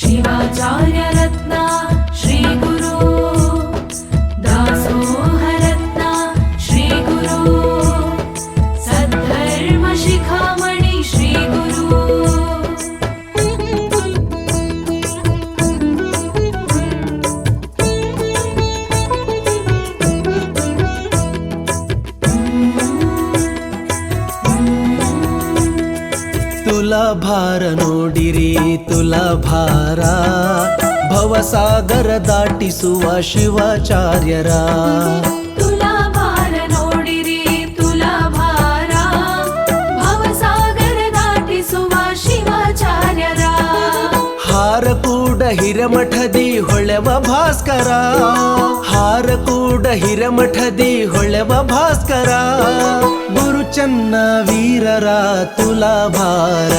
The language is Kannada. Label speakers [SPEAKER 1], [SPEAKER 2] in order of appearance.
[SPEAKER 1] शिवाचार्य रत्न श्री गुरु दासोह रत्न श्री गुरु सद्धर्म शिखामणि श्री गुरु
[SPEAKER 2] ತುಲಾಭಾರ ನೋಡಿರಿ ತುಲಾಭಾರ ಭವಸಾಗರ ದಾಟಿಸುವ ಶಿವಾಚಾರ್ಯರ
[SPEAKER 1] ತುಲಾಭಾರ ನೋಡಿರಿ ತುಲಾಭಾರ ಭವಸಾಗರ ದಾಟಿಸುವ ಶಿವಾಚಾರ್ಯರ
[SPEAKER 2] ಹಾರ ಕೂಡ ಹಿರಮಠದಿ ಹೊಳೆವ ಭಾಸ್ಕರ ಹಾರ ಕೂಡ ಹಿರಮಠದಿ ಹೊಳೆವ ಭಾಸ್ಕರ ಗುರು ಚನ್ನ ವೀರರ ತುಲಾಭಾರ